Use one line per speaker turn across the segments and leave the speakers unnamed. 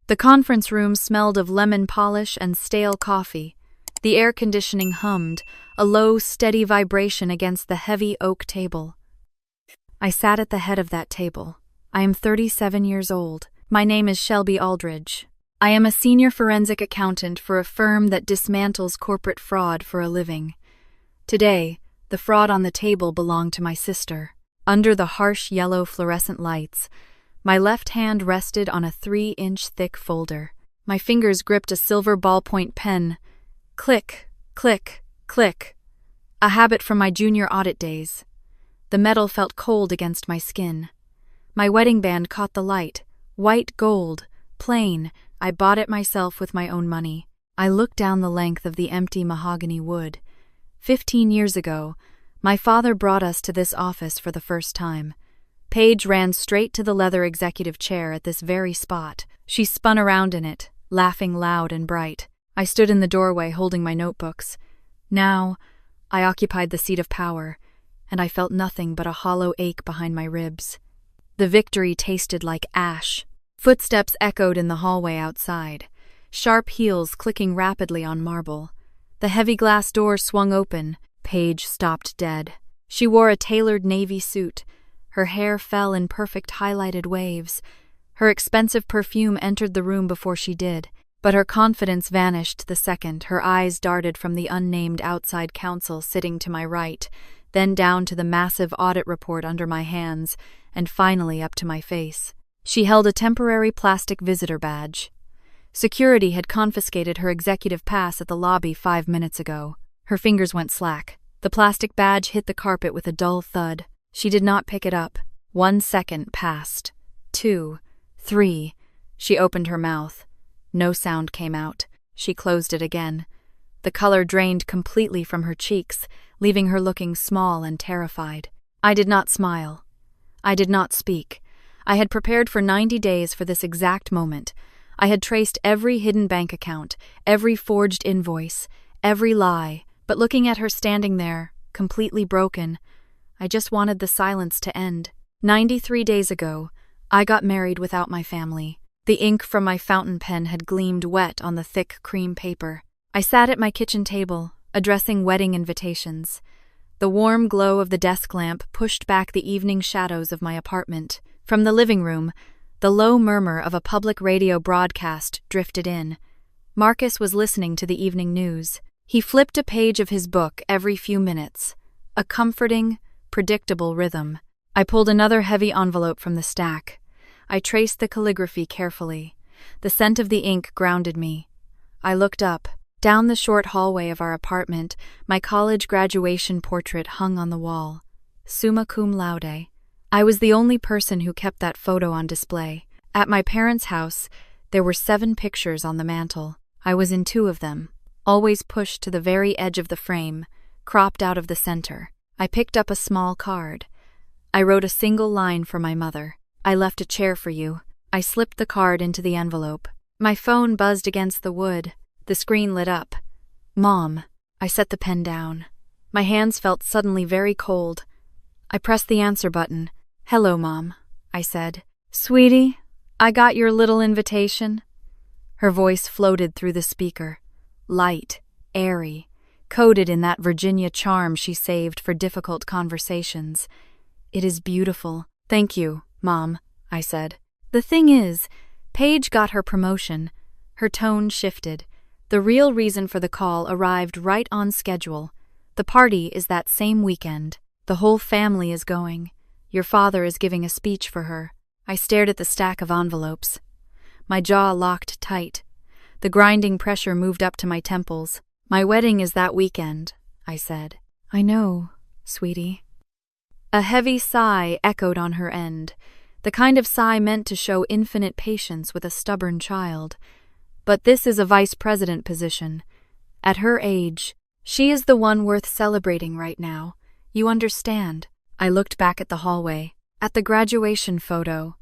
The conference room smelled of lemon polish and stale coffee. The air conditioning hummed, a low, steady vibration against the heavy oak table. I sat at the head of that table. I am 37 years old. My name is Shelby Aldridge. I am a senior forensic accountant for a firm that dismantles corporate fraud for a living. Today, the fraud on the table belonged to my sister. Under the harsh yellow fluorescent lights, my left hand rested on a 3-inch thick folder. My fingers gripped a silver ballpoint pen. Click, click, click. A habit from my junior audit days. The metal felt cold against my skin. My wedding band caught the light. White gold, plain. I bought it myself with my own money. I looked down the length of the empty mahogany wood. 15 years ago, my father brought us to this office for the first time. Paige ran straight to the leather executive chair at this very spot. She spun around in it, laughing loud and bright. I stood in the doorway holding my notebooks. Now, I occupied the seat of power, and I felt nothing but a hollow ache behind my ribs. The victory tasted like ash. Footsteps echoed in the hallway outside, sharp heels clicking rapidly on marble. The heavy glass door swung open. Paige stopped dead. She wore a tailored navy suit. Her hair fell in perfect highlighted waves. Her expensive perfume entered the room before she did, but her confidence vanished the second her eyes darted from the unnamed outside counsel sitting to my right, then down to the massive audit report under my hands, and finally up to my face. She held a temporary plastic visitor badge. Security had confiscated her executive pass at the lobby 5 minutes ago. Her fingers went slack. The plastic badge hit the carpet with a dull thud. She did not pick it up. 1 second passed. 2, 3. She opened her mouth. No sound came out. She closed it again. The color drained completely from her cheeks, leaving her looking small and terrified. I did not smile. I did not speak. I had prepared for 90 days for this exact moment. I had traced every hidden bank account, every forged invoice, every lie, but looking at her standing there, completely broken, I just wanted the silence to end. 93 days ago, I got married without my family. The ink from my fountain pen had gleamed wet on the thick cream paper. I sat at my kitchen table, addressing wedding invitations. The warm glow of the desk lamp pushed back the evening shadows of my apartment. From the living room, the low murmur of a public radio broadcast drifted in. Marcus was listening to the evening news. He flipped a page of his book every few minutes, a comforting, predictable rhythm. I pulled another heavy envelope from the stack. I traced the calligraphy carefully. The scent of the ink grounded me. I looked up. Down the short hallway of our apartment, my college graduation portrait hung on the wall. Summa cum laude. I was the only person who kept that photo on display. At my parents' house, there were 7 pictures on the mantel. I was in 2 of them, always pushed to the very edge of the frame, cropped out of the center. I picked up a small card. I wrote a single line for my mother. I left a chair for you. I slipped the card into the envelope. My phone buzzed against the wood. The screen lit up. Mom. I set the pen down. My hands felt suddenly very cold. I pressed the answer button. Hello, Mom, I said. Sweetie, I got your little invitation. Her voice floated through the speaker. Light, airy, coded in that Virginia charm she saved for difficult conversations. It is beautiful. Thank you, Mom, I said. The thing is, Paige got her promotion. Her tone shifted. The real reason for the call arrived right on schedule. The party is that same weekend. The whole family is going. Your father is giving a speech for her. I stared at the stack of envelopes. My jaw locked tight. The grinding pressure moved up to my temples. My wedding is that weekend, I said. I know, sweetie. A heavy sigh echoed on her end, the kind of sigh meant to show infinite patience with a stubborn child. But this is a vice president position. At her age, she is the one worth celebrating right now. You understand. I looked back at the hallway, at the graduation photo.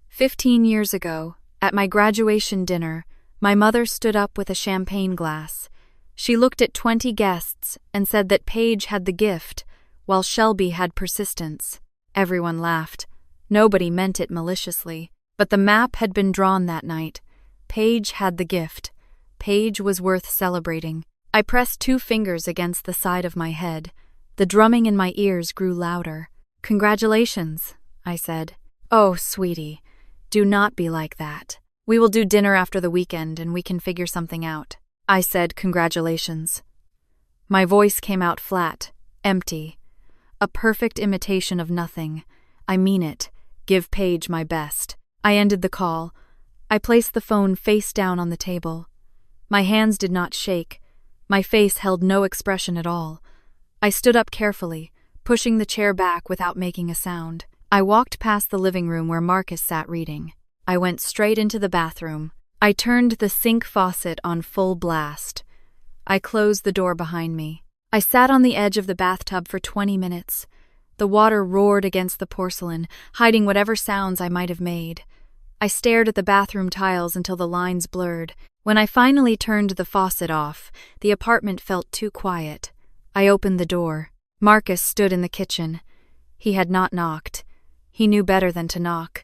15 years ago, at my graduation dinner, my mother stood up with a champagne glass. She looked at 20 guests and said that Paige had the gift, while Shelby had persistence. Everyone laughed. Nobody meant it maliciously, but the map had been drawn that night. Paige had the gift. Paige was worth celebrating. I pressed 2 fingers against the side of my head. The drumming in my ears grew louder. "Congratulations," I said. "Oh, sweetie, do not be like that. We will do dinner after the weekend and we can figure something out." I said congratulations. My voice came out flat, empty. A perfect imitation of nothing. I mean it. Give Paige my best. I ended the call. I placed the phone face down on the table. My hands did not shake. My face held no expression at all. I stood up carefully, pushing the chair back without making a sound. I walked past the living room where Marcus sat reading. I went straight into the bathroom. I turned the sink faucet on full blast. I closed the door behind me. I sat on the edge of the bathtub for 20 minutes. The water roared against the porcelain, hiding whatever sounds I might have made. I stared at the bathroom tiles until the lines blurred. When I finally turned the faucet off, the apartment felt too quiet. I opened the door. Marcus stood in the kitchen. He had not knocked. He knew better than to knock.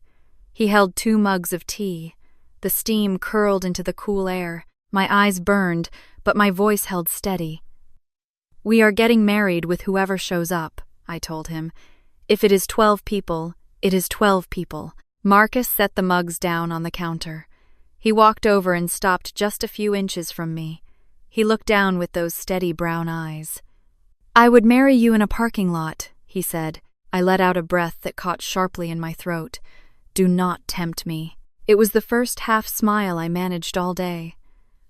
He held 2 mugs of tea. The steam curled into the cool air. My eyes burned, but my voice held steady. "We are getting married with whoever shows up," I told him. "If it is 12 people, it is 12 people." Marcus set the mugs down on the counter. He walked over and stopped just a few inches from me. He looked down with those steady brown eyes. "I would marry you in a parking lot," he said. I let out a breath that caught sharply in my throat. Do not tempt me. It was the first half smile I managed all day.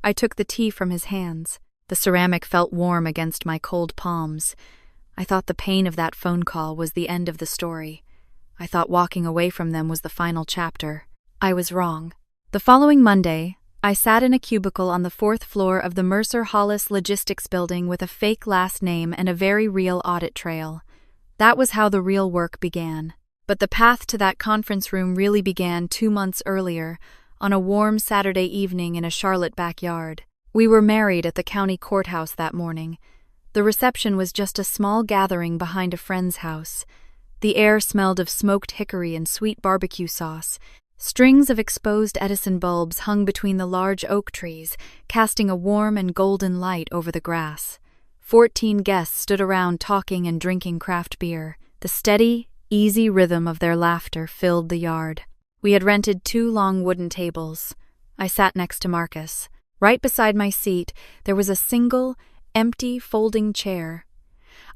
I took the tea from his hands. The ceramic felt warm against my cold palms. I thought the pain of that phone call was the end of the story. I thought walking away from them was the final chapter. I was wrong. The following Monday, I sat in a cubicle on the 4th floor of the Mercer Hollis Logistics building with a fake last name and a very real audit trail. That was how the real work began. But the path to that conference room really began 2 months earlier, on a warm Saturday evening in a Charlotte backyard. We were married at the county courthouse that morning. The reception was just a small gathering behind a friend's house. The air smelled of smoked hickory and sweet barbecue sauce. Strings of exposed Edison bulbs hung between the large oak trees, casting a warm and golden light over the grass. 14 guests stood around talking and drinking craft beer. The steady, easy rhythm of their laughter filled the yard. We had rented 2 long wooden tables. I sat next to Marcus. Right beside my seat, there was a single, empty, folding chair.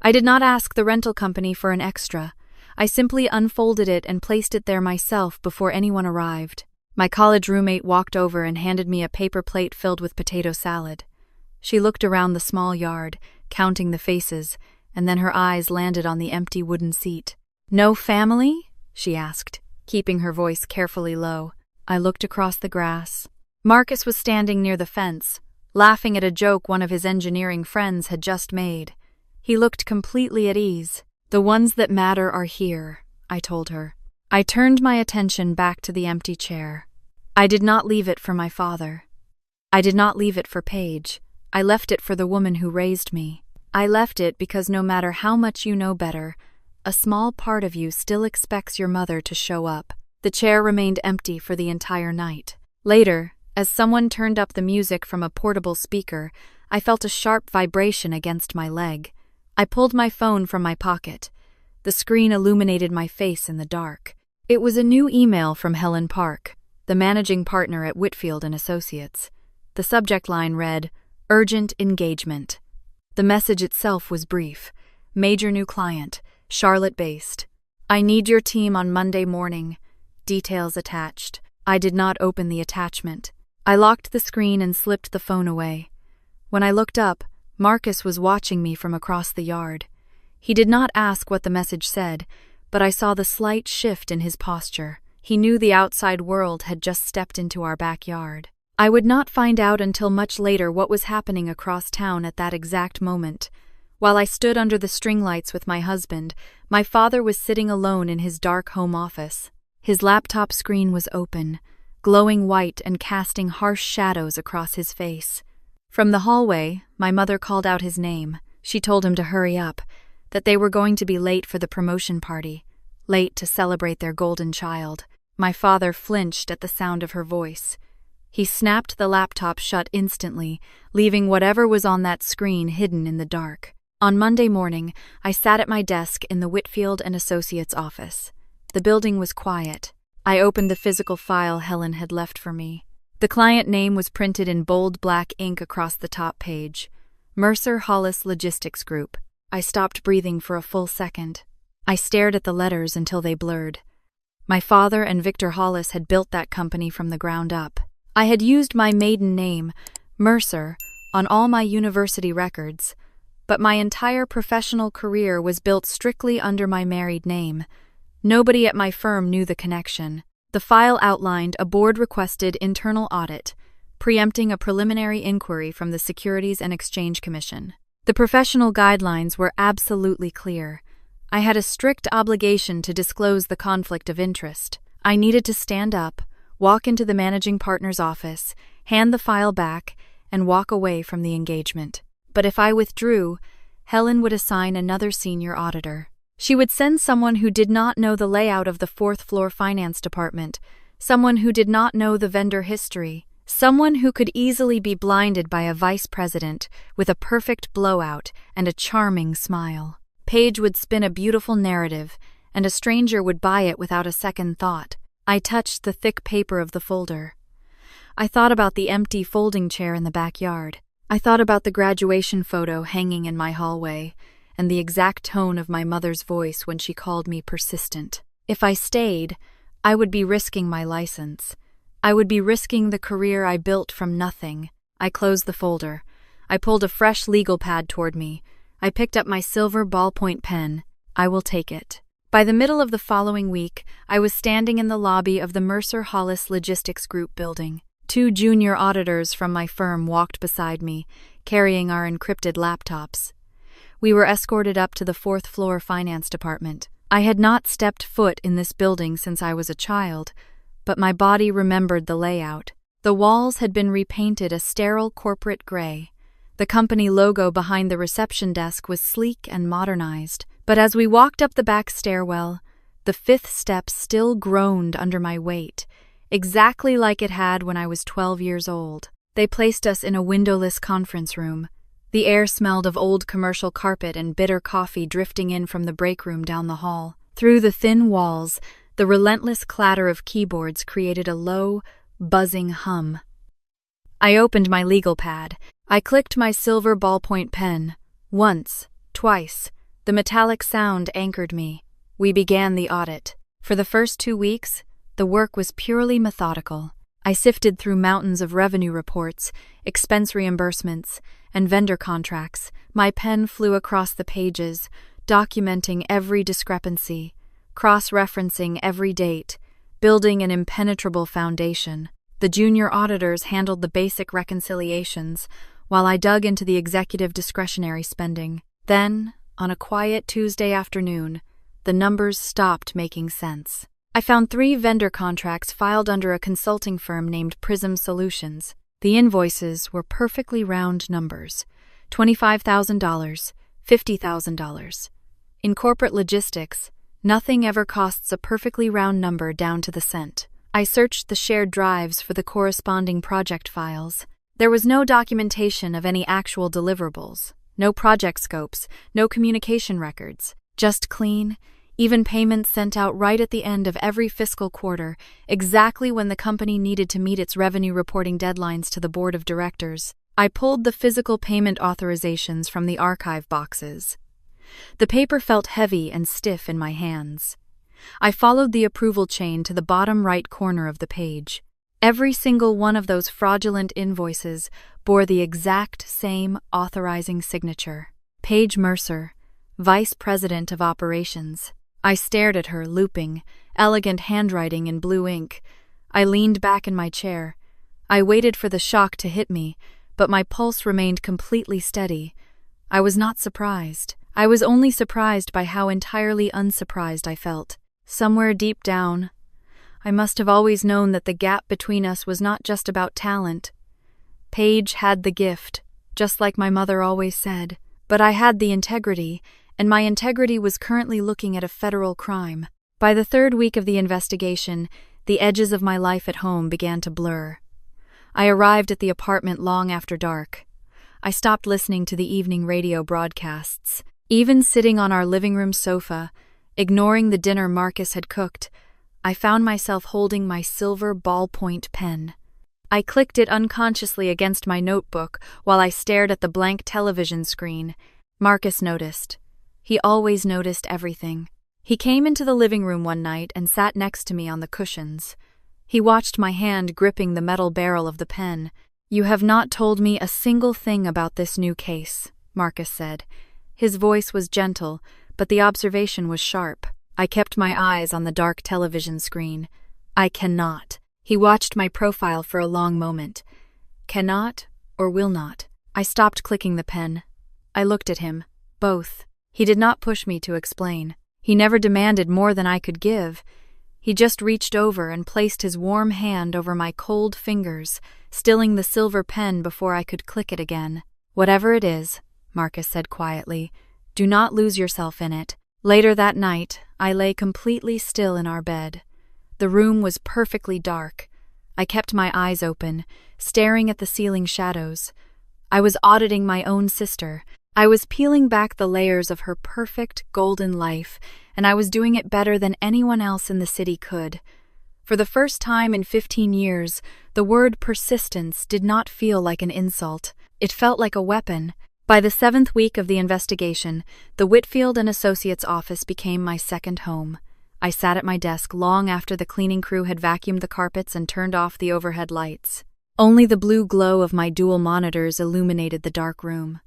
I did not ask the rental company for an extra. I simply unfolded it and placed it there myself before anyone arrived. My college roommate walked over and handed me a paper plate filled with potato salad. She looked around the small yard, counting the faces, and then her eyes landed on the empty wooden seat. "No family?" she asked, keeping her voice carefully low. I looked across the grass. Marcus was standing near the fence, laughing at a joke one of his engineering friends had just made. He looked completely at ease. "The ones that matter are here," I told her. I turned my attention back to the empty chair. I did not leave it for my father. I did not leave it for Paige. I left it for the woman who raised me. I left it because no matter how much you know better, a small part of you still expects your mother to show up. The chair remained empty for the entire night. Later, as someone turned up the music from a portable speaker, I felt a sharp vibration against my leg. I pulled my phone from my pocket. The screen illuminated my face in the dark. It was a new email from Helen Park, the managing partner at Whitfield & Associates. The subject line read, "Urgent engagement." The message itself was brief. "Major new client, Charlotte-based. I need your team on Monday morning. Details attached." I did not open the attachment. I locked the screen and slipped the phone away. When I looked up, Marcus was watching me from across the yard. He did not ask what the message said, but I saw the slight shift in his posture. He knew the outside world had just stepped into our backyard. I would not find out until much later what was happening across town at that exact moment. While I stood under the string lights with my husband, my father was sitting alone in his dark home office. His laptop screen was open, glowing white and casting harsh shadows across his face. From the hallway, my mother called out his name. She told him to hurry up, that they were going to be late for the promotion party, late to celebrate their golden child. My father flinched at the sound of her voice. He snapped the laptop shut instantly, leaving whatever was on that screen hidden in the dark. On Monday morning, I sat at my desk in the Whitfield and Associates office. The building was quiet. I opened the physical file Helen had left for me. The client name was printed in bold black ink across the top page. Mercer Hollis Logistics Group. I stopped breathing for a full second. I stared at the letters until they blurred. My father and Victor Hollis had built that company from the ground up. I had used my maiden name, Mercer, on all my university records, but my entire professional career was built strictly under my married name. Nobody at my firm knew the connection. The file outlined a board-requested internal audit, preempting a preliminary inquiry from the Securities and Exchange Commission. The professional guidelines were absolutely clear. I had a strict obligation to disclose the conflict of interest. I needed to stand up, walk into the managing partner's office, hand the file back, and walk away from the engagement. But if I withdrew, Helen would assign another senior auditor. She would send someone who did not know the layout of the fourth-floor finance department, someone who did not know the vendor history, someone who could easily be blinded by a vice president with a perfect blowout and a charming smile. Paige would spin a beautiful narrative, and a stranger would buy it without a second thought. I touched the thick paper of the folder. I thought about the empty folding chair in the backyard. I thought about the graduation photo hanging in my hallway, and the exact tone of my mother's voice when she called me persistent. If I stayed, I would be risking my license. I would be risking the career I built from nothing. I closed the folder. I pulled a fresh legal pad toward me. I picked up my silver ballpoint pen. I will take it. By the middle of the following week, I was standing in the lobby of the Mercer Hollis Logistics Group building. 2 junior auditors from my firm walked beside me, carrying our encrypted laptops. We were escorted up to the fourth-floor finance department. I had not stepped foot in this building since I was a child, but my body remembered the layout. The walls had been repainted a sterile corporate gray. The company logo behind the reception desk was sleek and modernized. But as we walked up the back stairwell, the 5th step still groaned under my weight, exactly like it had when I was 12 years old. They placed us in a windowless conference room. The air smelled of old commercial carpet and bitter coffee drifting in from the break room down the hall. Through the thin walls, the relentless clatter of keyboards created a low, buzzing hum. I opened my legal pad. I clicked my silver ballpoint pen. Once, twice. The metallic sound anchored me. We began the audit. For the first 2 weeks, the work was purely methodical. I sifted through mountains of revenue reports, expense reimbursements, and vendor contracts. My pen flew across the pages, documenting every discrepancy, cross-referencing every date, building an impenetrable foundation. The junior auditors handled the basic reconciliations, while I dug into the executive discretionary spending. Then, on a quiet Tuesday afternoon, the numbers stopped making sense. I found 3 vendor contracts filed under a consulting firm named Prism Solutions. The invoices were perfectly round numbers: $25,000, $50,000. In corporate logistics, nothing ever costs a perfectly round number down to the cent. I searched the shared drives for the corresponding project files. There was no documentation of any actual deliverables. No project scopes, no communication records, just clean, even payments sent out right at the end of every fiscal quarter, exactly when the company needed to meet its revenue reporting deadlines to the board of directors. I pulled the physical payment authorizations from the archive boxes. The paper felt heavy and stiff in my hands. I followed the approval chain to the bottom right corner of the page. Every single one of those fraudulent invoices bore the exact same authorizing signature. Paige Mercer, Vice President of Operations. I stared at her, looping, elegant handwriting in blue ink. I leaned back in my chair. I waited for the shock to hit me, but my pulse remained completely steady. I was not surprised. I was only surprised by how entirely unsurprised I felt. Somewhere deep down, I must have always known that the gap between us was not just about talent. Paige had the gift, just like my mother always said, but I had the integrity, and my integrity was currently looking at a federal crime. By the 3rd week of the investigation, the edges of my life at home began to blur. I arrived at the apartment long after dark. I stopped listening to the evening radio broadcasts. Even sitting on our living room sofa, ignoring the dinner Marcus had cooked, I found myself holding my silver ballpoint pen. I clicked it unconsciously against my notebook while I stared at the blank television screen. Marcus noticed. He always noticed everything. He came into the living room one night and sat next to me on the cushions. He watched my hand gripping the metal barrel of the pen. "You have not told me a single thing about this new case," Marcus said. His voice was gentle, but the observation was sharp. I kept my eyes on the dark television screen. "I cannot." He watched my profile for a long moment. "Cannot or will not?" I stopped clicking the pen. I looked at him. Both. He did not push me to explain. He never demanded more than I could give. He just reached over and placed his warm hand over my cold fingers, stilling the silver pen before I could click it again. "Whatever it is," Marcus said quietly, "do not lose yourself in it." Later that night, I lay completely still in our bed. The room was perfectly dark. I kept my eyes open, staring at the ceiling shadows. I was auditing my own sister. I was peeling back the layers of her perfect, golden life, and I was doing it better than anyone else in the city could. For the first time in 15 years, the word persistence did not feel like an insult. It felt like a weapon. By the 7th week of the investigation, the Whitfield and Associates office became my second home. I sat at my desk long after the cleaning crew had vacuumed the carpets and turned off the overhead lights. Only the blue glow of my dual monitors illuminated the dark room.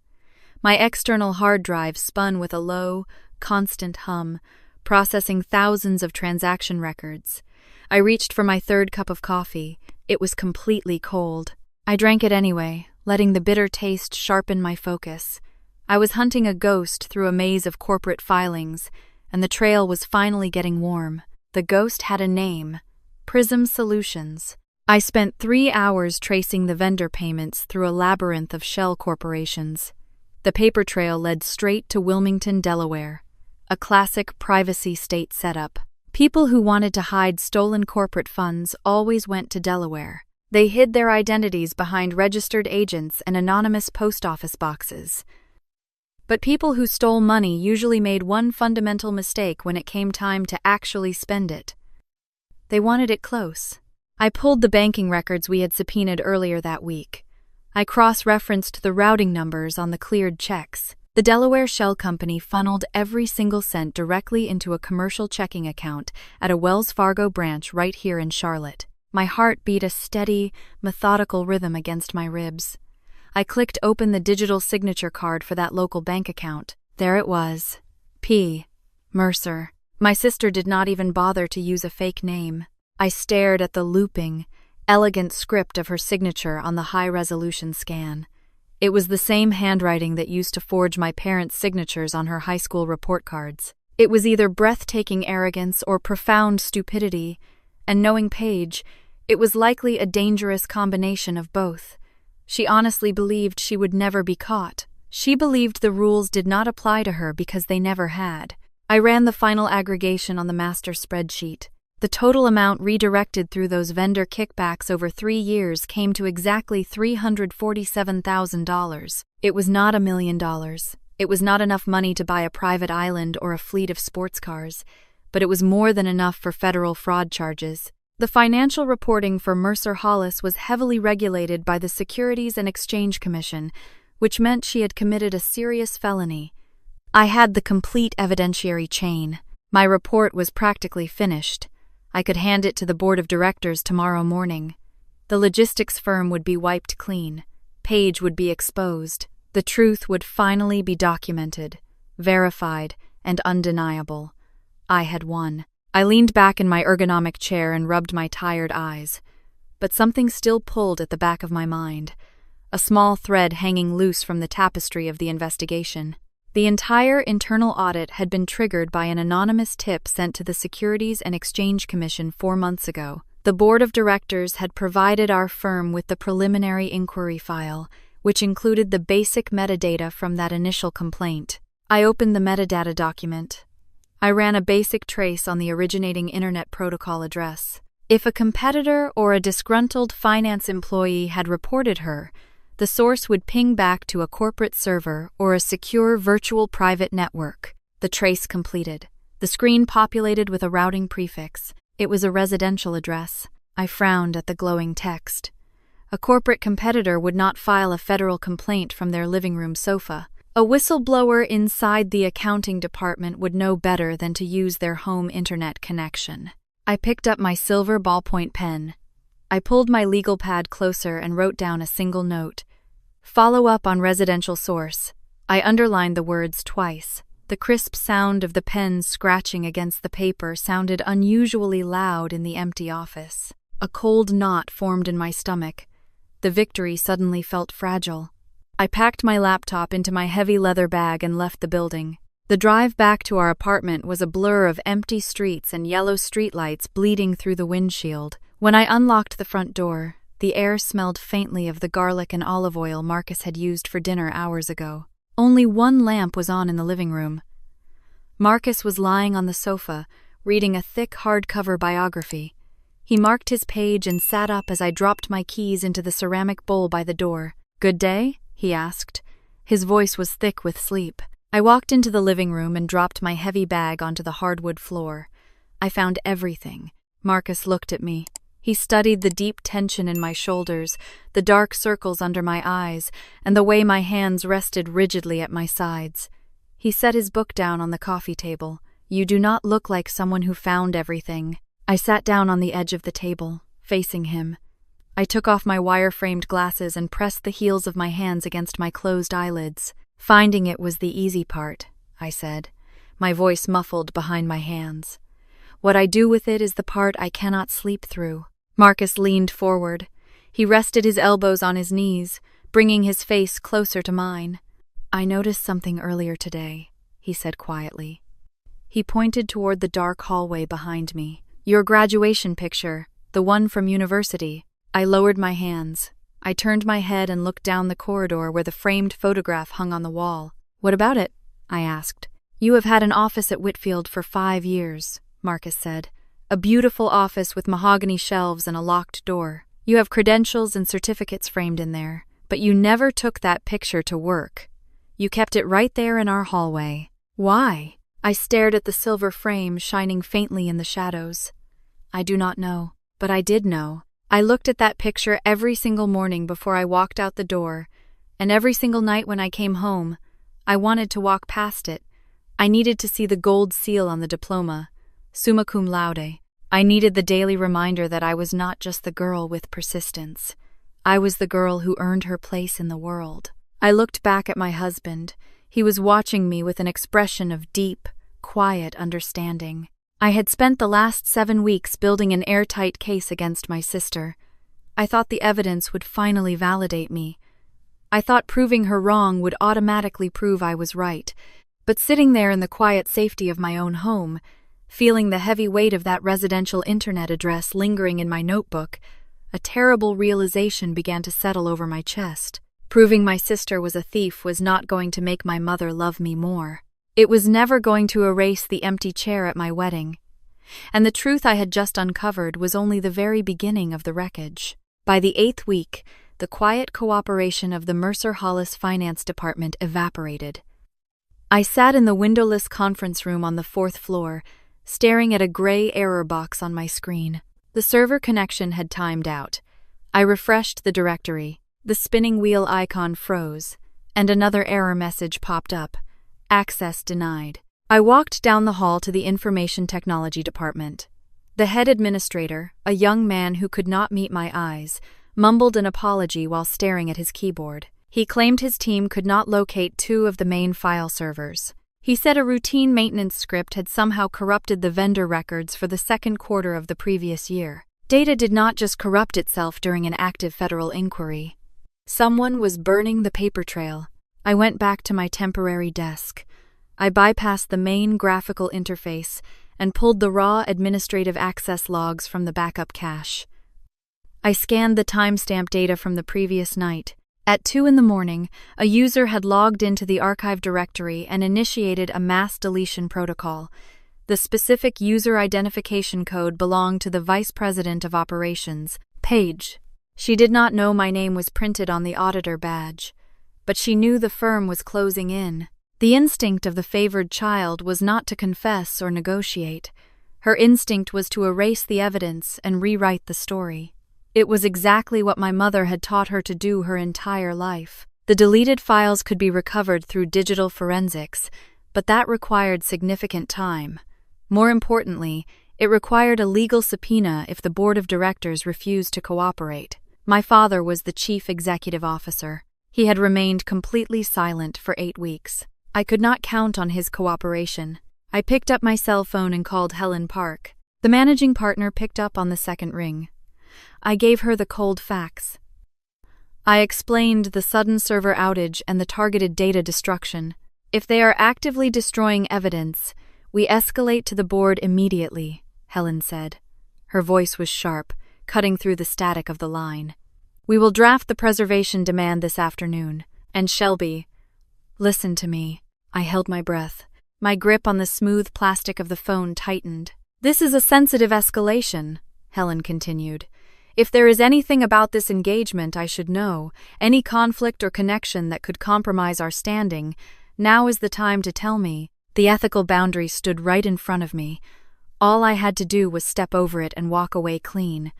My external hard drive spun with a low, constant hum, processing thousands of transaction records. I reached for my third cup of coffee. It was completely cold. I drank it anyway, letting the bitter taste sharpen my focus. I was hunting a ghost through a maze of corporate filings, and the trail was finally getting warm. The ghost had a name: Prism Solutions. I spent 3 hours tracing the vendor payments through a labyrinth of shell corporations. The paper trail led straight to Wilmington, Delaware, a classic privacy state setup. People who wanted to hide stolen corporate funds always went to Delaware. They hid their identities behind registered agents and anonymous post office boxes. But people who stole money usually made one fundamental mistake when it came time to actually spend it. They wanted it close. I pulled the banking records we had subpoenaed earlier that week. I cross-referenced the routing numbers on the cleared checks. The Delaware Shell Company funneled every single cent directly into a commercial checking account at a Wells Fargo branch right here in Charlotte. My heart beat a steady, methodical rhythm against my ribs. I clicked open the digital signature card for that local bank account. There it was. P. Mercer. My sister did not even bother to use a fake name. I stared at the looping, elegant script of her signature on the high-resolution scan. It was the same handwriting that used to forge my parents' signatures on her high school report cards. It was either breathtaking arrogance or profound stupidity, and knowing Paige, it was likely a dangerous combination of both. She honestly believed she would never be caught. She believed the rules did not apply to her because they never had. I ran the final aggregation on the master spreadsheet. The total amount redirected through those vendor kickbacks over 3 years came to exactly $347,000. It was not $1 million. It was not enough money to buy a private island or a fleet of sports cars, but it was more than enough for federal fraud charges. The financial reporting for Mercer Hollis was heavily regulated by the Securities and Exchange Commission, which meant she had committed a serious felony. I had the complete evidentiary chain. My report was practically finished. I could hand it to the board of directors tomorrow morning. The logistics firm would be wiped clean. Paige would be exposed. The truth would finally be documented, verified, and undeniable. I had won. I leaned back in my ergonomic chair and rubbed my tired eyes. But something still pulled at the back of my mind, a small thread hanging loose from the tapestry of the investigation. The entire internal audit had been triggered by an anonymous tip sent to the Securities and Exchange Commission 4 months ago. The board of directors had provided our firm with the preliminary inquiry file, which included the basic metadata from that initial complaint. I opened the metadata document. I ran a basic trace on the originating Internet Protocol address. If a competitor or a disgruntled finance employee had reported her, the source would ping back to a corporate server or a secure virtual private network. The trace completed. The screen populated with a routing prefix. It was a residential address. I frowned at the glowing text. A corporate competitor would not file a federal complaint from their living room sofa. A whistleblower inside the accounting department would know better than to use their home internet connection. I picked up my silver ballpoint pen. I pulled my legal pad closer and wrote down a single note. Follow up on residential source. I underlined the words twice. The crisp sound of the pen scratching against the paper sounded unusually loud in the empty office. A cold knot formed in my stomach. The victory suddenly felt fragile. I packed my laptop into my heavy leather bag and left the building. The drive back to our apartment was a blur of empty streets and yellow streetlights bleeding through the windshield. When I unlocked the front door, the air smelled faintly of the garlic and olive oil Marcus had used for dinner hours ago. Only one lamp was on in the living room. Marcus was lying on the sofa, reading a thick hardcover biography. He marked his page and sat up as I dropped my keys into the ceramic bowl by the door. "Good day?" he asked. His voice was thick with sleep. I walked into the living room and dropped my heavy bag onto the hardwood floor. I found everything. Marcus looked at me. He studied the deep tension in my shoulders, the dark circles under my eyes, and the way my hands rested rigidly at my sides. He set his book down on the coffee table. "You do not look like someone who found everything." I sat down on the edge of the table, facing him. I took off my wire-framed glasses and pressed the heels of my hands against my closed eyelids. "Finding it was the easy part," I said, my voice muffled behind my hands. "What I do with it is the part I cannot sleep through." Marcus leaned forward. He rested his elbows on his knees, bringing his face closer to mine. "I noticed something earlier today," he said quietly. He pointed toward the dark hallway behind me. "Your graduation picture, the one from university." I lowered my hands. I turned my head and looked down the corridor where the framed photograph hung on the wall. "What about it?" I asked. "You have had an office at Whitfield for 5 years," Marcus said. "A beautiful office with mahogany shelves and a locked door. You have credentials and certificates framed in there, but you never took that picture to work. You kept it right there in our hallway. Why?" I stared at the silver frame shining faintly in the shadows. "I do not know, but I did know. I looked at that picture every single morning before I walked out the door, and every single night when I came home, I wanted to walk past it. I needed to see the gold seal on the diploma, summa cum laude. I needed the daily reminder that I was not just the girl with persistence. I was the girl who earned her place in the world." I looked back at my husband. He was watching me with an expression of deep, quiet understanding. I had spent the last 7 weeks building an airtight case against my sister. I thought the evidence would finally validate me. I thought proving her wrong would automatically prove I was right. But sitting there in the quiet safety of my own home, feeling the heavy weight of that residential internet address lingering in my notebook, a terrible realization began to settle over my chest. Proving my sister was a thief was not going to make my mother love me more. It was never going to erase the empty chair at my wedding. And the truth I had just uncovered was only the very beginning of the wreckage. By the 8th week, the quiet cooperation of the Mercer Hollis Finance Department evaporated. I sat in the windowless conference room on the 4th floor, staring at a gray error box on my screen. The server connection had timed out. I refreshed the directory. The spinning wheel icon froze, and another error message popped up. Access denied. I walked down the hall to the Information Technology Department. The head administrator, a young man who could not meet my eyes, mumbled an apology while staring at his keyboard. He claimed his team could not locate 2 of the main file servers. He said a routine maintenance script had somehow corrupted the vendor records for the 2nd quarter of the previous year. Data did not just corrupt itself during an active federal inquiry. Someone was burning the paper trail. I went back to my temporary desk. I bypassed the main graphical interface and pulled the raw administrative access logs from the backup cache. I scanned the timestamp data from the previous night. At 2 in the morning, a user had logged into the archive directory and initiated a mass deletion protocol. The specific user identification code belonged to the Vice President of Operations, Paige. She did not know my name was printed on the auditor badge, but she knew the firm was closing in. The instinct of the favored child was not to confess or negotiate. Her instinct was to erase the evidence and rewrite the story. It was exactly what my mother had taught her to do her entire life. The deleted files could be recovered through digital forensics, but that required significant time. More importantly, it required a legal subpoena if the board of directors refused to cooperate. My father was the chief executive officer. He had remained completely silent for 8 weeks. I could not count on his cooperation. I picked up my cell phone and called Helen Park. The managing partner picked up on the second ring. I gave her the cold facts. I explained the sudden server outage and the targeted data destruction. If they are actively destroying evidence, we escalate to the board immediately, Helen said. Her voice was sharp, cutting through the static of the line. We will draft the preservation demand this afternoon. And Shelby, listen to me. I held my breath. My grip on the smooth plastic of the phone tightened. This is a sensitive escalation, Helen continued. If there is anything about this engagement I should know, any conflict or connection that could compromise our standing, now is the time to tell me. The ethical boundary stood right in front of me. All I had to do was step over it and walk away clean.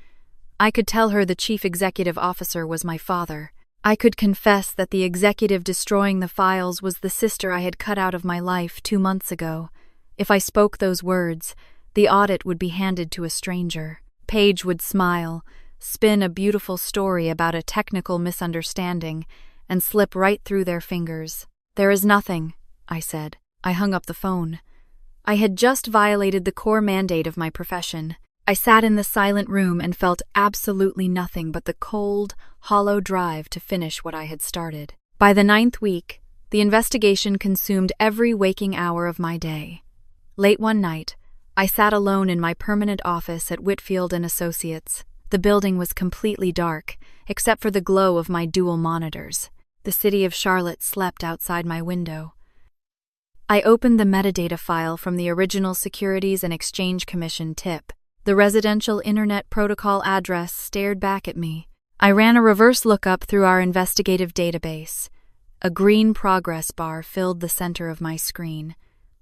I could tell her the chief executive officer was my father. I could confess that the executive destroying the files was the sister I had cut out of my life 2 months ago. If I spoke those words, the audit would be handed to a stranger. Paige would smile, spin a beautiful story about a technical misunderstanding, and slip right through their fingers. There is nothing, I said. I hung up the phone. I had just violated the core mandate of my profession. I sat in the silent room and felt absolutely nothing but the cold, hollow drive to finish what I had started. By the 9th week, the investigation consumed every waking hour of my day. Late one night, I sat alone in my permanent office at Whitfield & Associates. The building was completely dark, except for the glow of my dual monitors. The city of Charlotte slept outside my window. I opened the metadata file from the original Securities and Exchange Commission tip. The residential Internet Protocol address stared back at me. I ran a reverse lookup through our investigative database. A green progress bar filled the center of my screen.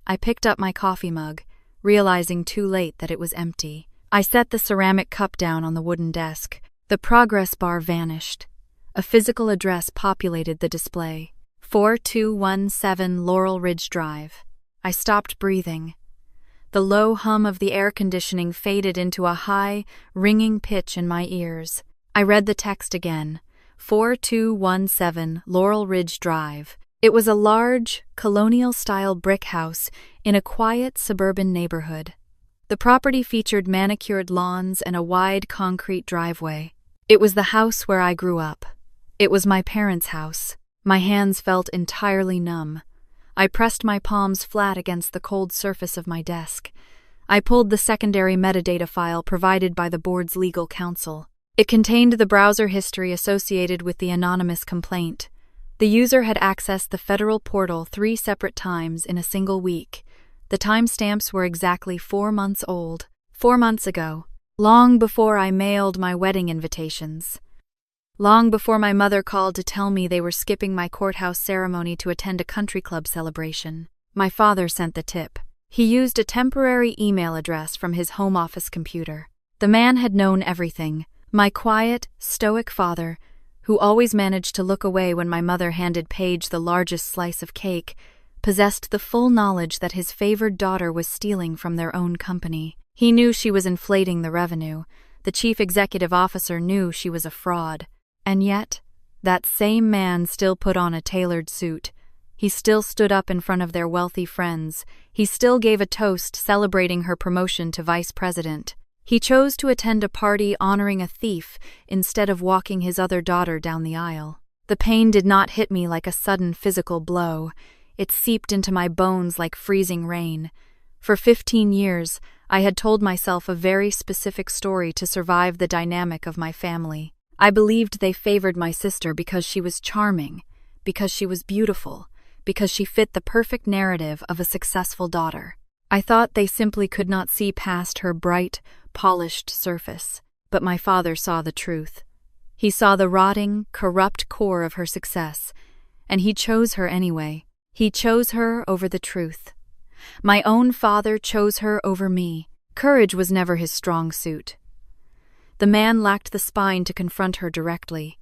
I picked up my coffee mug, realizing too late that it was empty. I set the ceramic cup down on the wooden desk. The progress bar vanished. A physical address populated the display. 4217 Laurel Ridge Drive. I stopped breathing. The low hum of the air conditioning faded into a high, ringing pitch in my ears. I read the text again. 4217 Laurel Ridge Drive. It was a large, colonial-style brick house in a quiet suburban neighborhood. The property featured manicured lawns and a wide concrete driveway. It was the house where I grew up. It was my parents' house. My hands felt entirely numb. I pressed my palms flat against the cold surface of my desk. I pulled the secondary metadata file provided by the board's legal counsel. It contained the browser history associated with the anonymous complaint. The user had accessed the federal portal 3 separate times in a single week. The timestamps were exactly 4 months old. 4 months ago, long before I mailed my wedding invitations. Long before my mother called to tell me they were skipping my courthouse ceremony to attend a country club celebration. My father sent the tip. He used a temporary email address from his home office computer. The man had known everything. My quiet, stoic father, who always managed to look away when my mother handed Paige the largest slice of cake, possessed the full knowledge that his favored daughter was stealing from their own company. He knew she was inflating the revenue. The chief executive officer knew she was a fraud. And yet, that same man still put on a tailored suit. He still stood up in front of their wealthy friends. He still gave a toast celebrating her promotion to vice president. He chose to attend a party honoring a thief instead of walking his other daughter down the aisle. The pain did not hit me like a sudden physical blow. It seeped into my bones like freezing rain. For 15 years, I had told myself a very specific story to survive the dynamic of my family. I believed they favored my sister because she was charming, because she was beautiful, because she fit the perfect narrative of a successful daughter. I thought they simply could not see past her bright, polished surface, but my father saw the truth. He saw the rotting, corrupt core of her success, and he chose her anyway. He chose her over the truth. My own father chose her over me. Courage was never his strong suit. The man lacked the spine to confront her directly.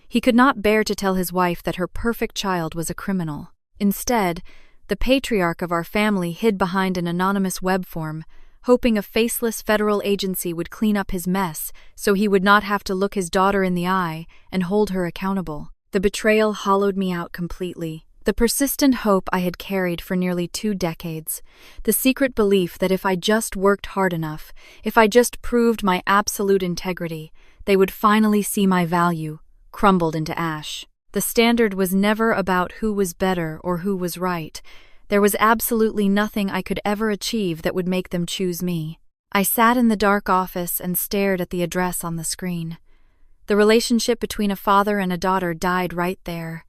He could not bear to tell his wife that her perfect child was a criminal. Instead, the patriarch of our family hid behind an anonymous web form, hoping a faceless federal agency would clean up his mess so he would not have to look his daughter in the eye and hold her accountable. The betrayal hollowed me out completely. The persistent hope I had carried for nearly 2 decades, the secret belief that if I just worked hard enough, if I just proved my absolute integrity, they would finally see my value, crumbled into ash. The standard was never about who was better or who was right. There was absolutely nothing I could ever achieve that would make them choose me. I sat in the dark office and stared at the address on the screen. The relationship between a father and a daughter died right there,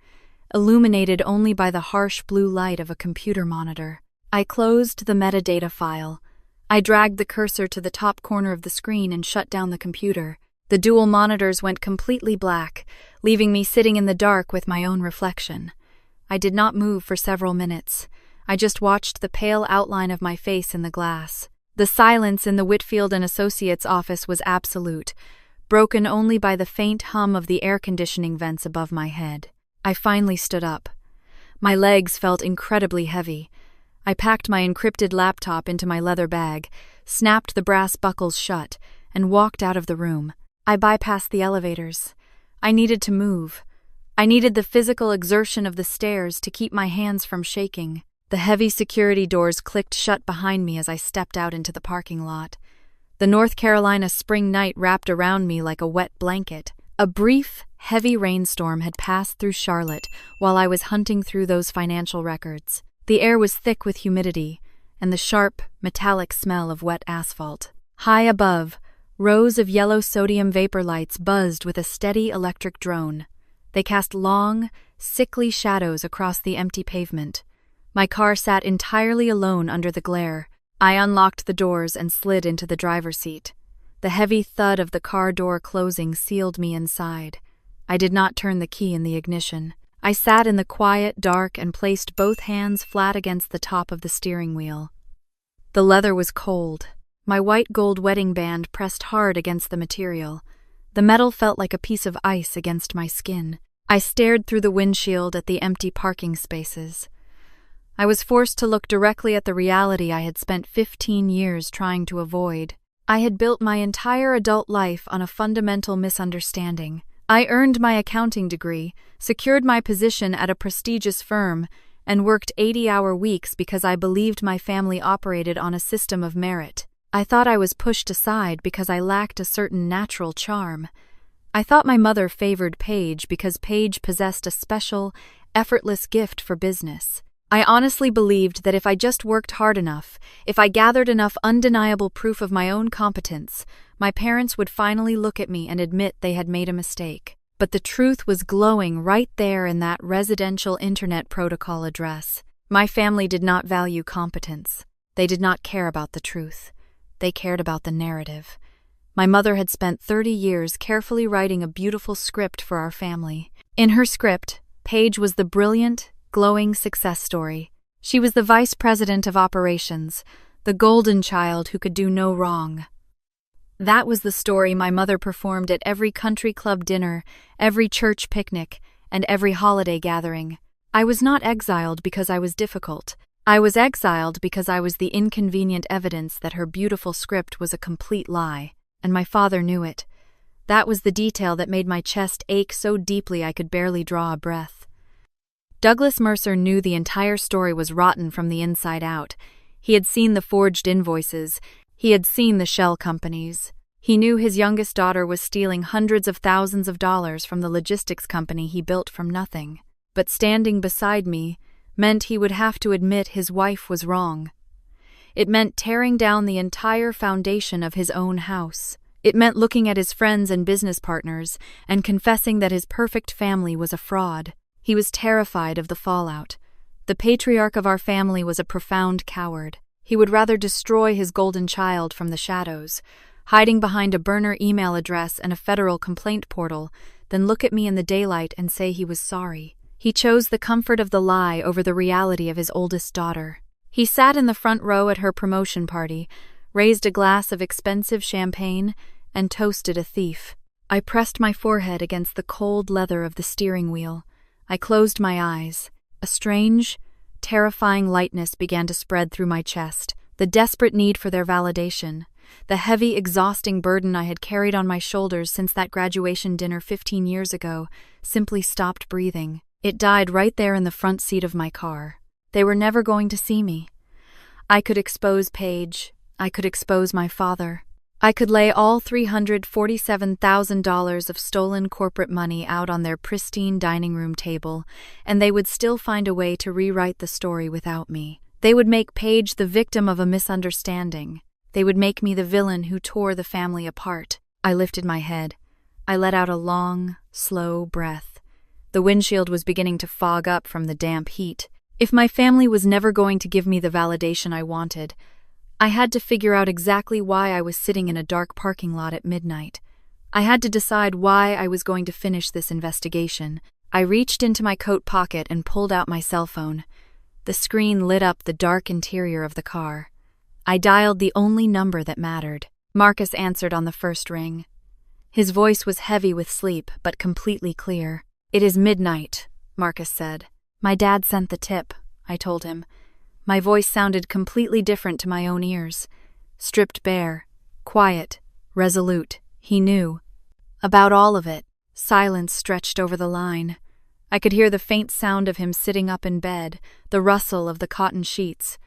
illuminated only by the harsh blue light of a computer monitor. I closed the metadata file. I dragged the cursor to the top corner of the screen and shut down the computer. The dual monitors went completely black, leaving me sitting in the dark with my own reflection. I did not move for several minutes. I just watched the pale outline of my face in the glass. The silence in the Whitfield & Associates office was absolute, broken only by the faint hum of the air conditioning vents above my head. I finally stood up. My legs felt incredibly heavy. I packed my encrypted laptop into my leather bag, snapped the brass buckles shut, and walked out of the room. I bypassed the elevators. I needed to move. I needed the physical exertion of the stairs to keep my hands from shaking. The heavy security doors clicked shut behind me as I stepped out into the parking lot. The North Carolina spring night wrapped around me like a wet blanket. A brief, heavy rainstorm had passed through Charlotte while I was hunting through those financial records. The air was thick with humidity and the sharp, metallic smell of wet asphalt. High above, rows of yellow sodium vapor lights buzzed with a steady electric drone. They cast long, sickly shadows across the empty pavement. My car sat entirely alone under the glare. I unlocked the doors and slid into the driver's seat. The heavy thud of the car door closing sealed me inside. I did not turn the key in the ignition. I sat in the quiet dark and placed both hands flat against the top of the steering wheel. The leather was cold. My white gold wedding band pressed hard against the material. The metal felt like a piece of ice against my skin. I stared through the windshield at the empty parking spaces. I was forced to look directly at the reality I had spent 15 years trying to avoid. I had built my entire adult life on a fundamental misunderstanding. I earned my accounting degree, secured my position at a prestigious firm, and worked 80-hour weeks because I believed my family operated on a system of merit. I thought I was pushed aside because I lacked a certain natural charm. I thought my mother favored Paige because Paige possessed a special, effortless gift for business. I honestly believed that if I just worked hard enough, if I gathered enough undeniable proof of my own competence, my parents would finally look at me and admit they had made a mistake. But the truth was glowing right there in that residential internet protocol address. My family did not value competence. They did not care about the truth. They cared about the narrative. My mother had spent 30 years carefully writing a beautiful script for our family. In her script, Paige was the brilliant, glowing success story. She was the vice president of operations, the golden child who could do no wrong. That was the story my mother performed at every country club dinner, every church picnic, and every holiday gathering. I was not exiled because I was difficult. I was exiled because I was the inconvenient evidence that her beautiful script was a complete lie, and my father knew it. That was the detail that made my chest ache so deeply I could barely draw a breath. Douglas Mercer knew the entire story was rotten from the inside out. He had seen the forged invoices. He had seen the shell companies. He knew his youngest daughter was stealing hundreds of thousands of dollars from the logistics company he built from nothing. But standing beside me meant he would have to admit his wife was wrong. It meant tearing down the entire foundation of his own house. It meant looking at his friends and business partners and confessing that his perfect family was a fraud. He was terrified of the fallout. The patriarch of our family was a profound coward. He would rather destroy his golden child from the shadows, hiding behind a burner email address and a federal complaint portal, than look at me in the daylight and say he was sorry. He chose the comfort of the lie over the reality of his oldest daughter. He sat in the front row at her promotion party, raised a glass of expensive champagne, and toasted a thief. I pressed my forehead against the cold leather of the steering wheel. I closed my eyes. A strange, terrifying lightness began to spread through my chest, the desperate need for their validation, the heavy, exhausting burden I had carried on my shoulders since that graduation dinner 15 years ago, simply stopped breathing. It died right there in the front seat of my car. They were never going to see me. I could expose Paige. I could expose my father. I could lay all $347,000 of stolen corporate money out on their pristine dining room table, and they would still find a way to rewrite the story without me. They would make Paige the victim of a misunderstanding. They would make me the villain who tore the family apart. I lifted my head. I let out a long, slow breath. The windshield was beginning to fog up from the damp heat. If my family was never going to give me the validation I wanted, I had to figure out exactly why I was sitting in a dark parking lot at midnight. I had to decide why I was going to finish this investigation. I reached into my coat pocket and pulled out my cell phone. The screen lit up the dark interior of the car. I dialed the only number that mattered. Marcus answered on the first ring. His voice was heavy with sleep, but completely clear. "It is midnight," Marcus said. "My dad sent the tip," I told him. My voice sounded completely different to my own ears. Stripped bare, quiet, resolute. He knew. About all of it. Silence stretched over the line. I could hear the faint sound of him sitting up in bed, the rustle of the cotton sheets.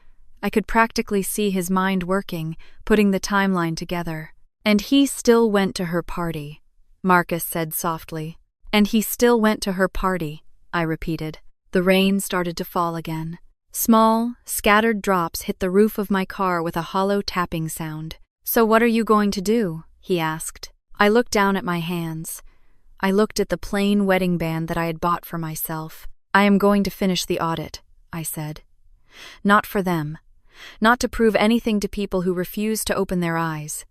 I could practically see his mind working, putting the timeline together. "And he still went to her party," Marcus said softly. "And he still went to her party," I repeated. The rain started to fall again. Small, scattered drops hit the roof of my car with a hollow tapping sound. "So what are you going to do?" he asked. I looked down at my hands. I looked at the plain wedding band that I had bought for myself. "I am going to finish the audit," I said. "Not for them. Not to prove anything to people who refuse to open their eyes.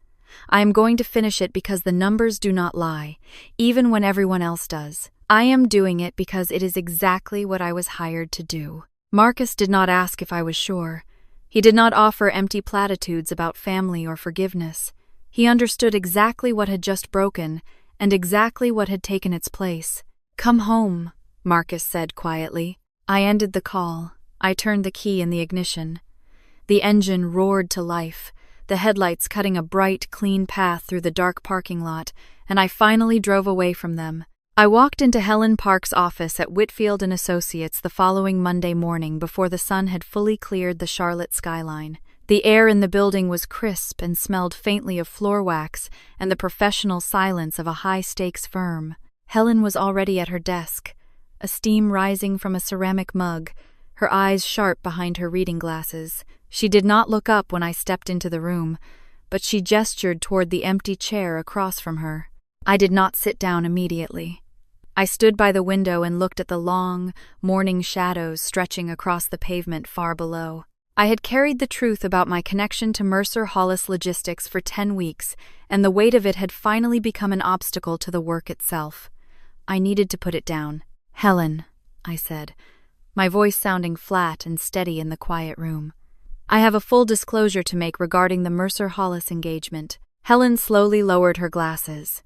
I am going to finish it because the numbers do not lie, even when everyone else does. I am doing it because it is exactly what I was hired to do." Marcus did not ask if I was sure. He did not offer empty platitudes about family or forgiveness. He understood exactly what had just broken and exactly what had taken its place. "Come home," Marcus said quietly. I ended the call. I turned the key in the ignition. The engine roared to life, the headlights cutting a bright, clean path through the dark parking lot, and I finally drove away from them. I walked into Helen Park's office at Whitfield & Associates the following Monday morning before the sun had fully cleared the Charlotte skyline. The air in the building was crisp and smelled faintly of floor wax and the professional silence of a high-stakes firm. Helen was already at her desk, a steam rising from a ceramic mug, her eyes sharp behind her reading glasses. She did not look up when I stepped into the room, but she gestured toward the empty chair across from her. I did not sit down immediately. I stood by the window and looked at the long, morning shadows stretching across the pavement far below. I had carried the truth about my connection to Mercer Hollis Logistics for 10 weeks, and the weight of it had finally become an obstacle to the work itself. I needed to put it down. "Helen," I said, my voice sounding flat and steady in the quiet room. "I have a full disclosure to make regarding the Mercer Hollis engagement." Helen slowly lowered her glasses.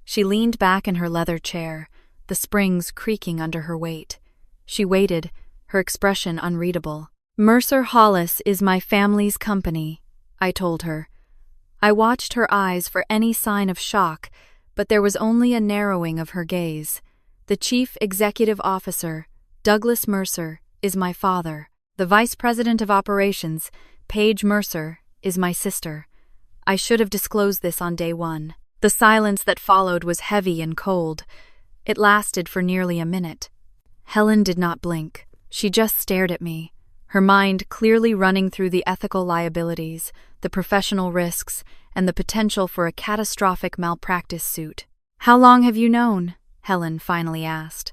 She leaned back in her leather chair, the springs creaking under her weight. She waited, her expression unreadable. "Mercer Hollis is my family's company," I told her. I watched her eyes for any sign of shock, but there was only a narrowing of her gaze. "The chief executive officer, Douglas Mercer, is my father. The vice president of operations, Paige Mercer, is my sister. I should have disclosed this on day one." The silence that followed was heavy and cold. It lasted for nearly a minute. Helen did not blink. She just stared at me, her mind clearly running through the ethical liabilities, the professional risks, and the potential for a catastrophic malpractice suit. "How long have you known?" Helen finally asked.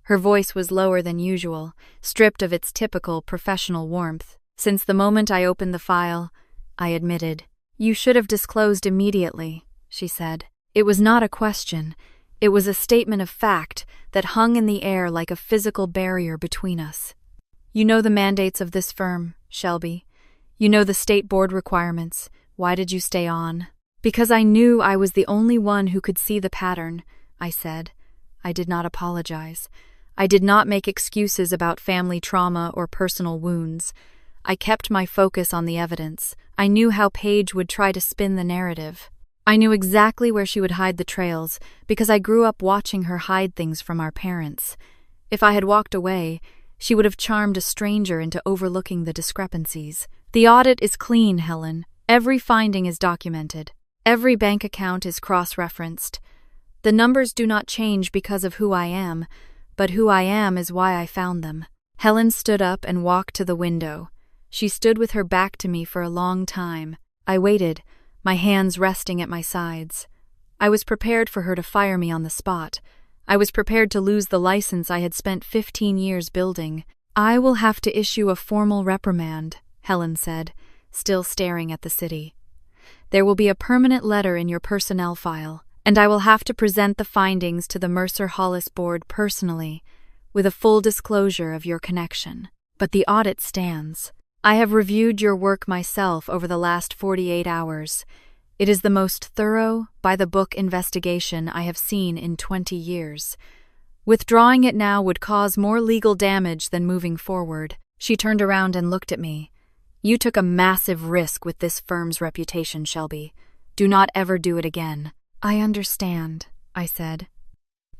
Her voice was lower than usual, stripped of its typical professional warmth. Since the moment I opened the file, I admitted. "You should have disclosed immediately," she said. It was not a question. It was a statement of fact that hung in the air like a physical barrier between us. "You know the mandates of this firm, Shelby. You know the state board requirements. Why did you stay on?" "Because I knew I was the only one who could see the pattern," I said. I did not apologize. I did not make excuses about family trauma or personal wounds. I kept my focus on the evidence. I knew how Paige would try to spin the narrative. I knew exactly where she would hide the trails because I grew up watching her hide things from our parents. If I had walked away, she would have charmed a stranger into overlooking the discrepancies. "The audit is clean, Helen. Every finding is documented. Every bank account is cross-referenced. The numbers do not change because of who I am, but who I am is why I found them." Helen stood up and walked to the window. She stood with her back to me for a long time. I waited, my hands resting at my sides. I was prepared for her to fire me on the spot. I was prepared to lose the license I had spent 15 years building. "I will have to issue a formal reprimand," Helen said, still staring at the city. "There will be a permanent letter in your personnel file, and I will have to present the findings to the Mercer-Hollis board personally, with a full disclosure of your connection. But the audit stands. I have reviewed your work myself over the last 48 hours. It is the most thorough, by-the-book investigation I have seen in 20 years. Withdrawing it now would cause more legal damage than moving forward." She turned around and looked at me. "You took a massive risk with this firm's reputation, Shelby. Do not ever do it again." "I understand," I said.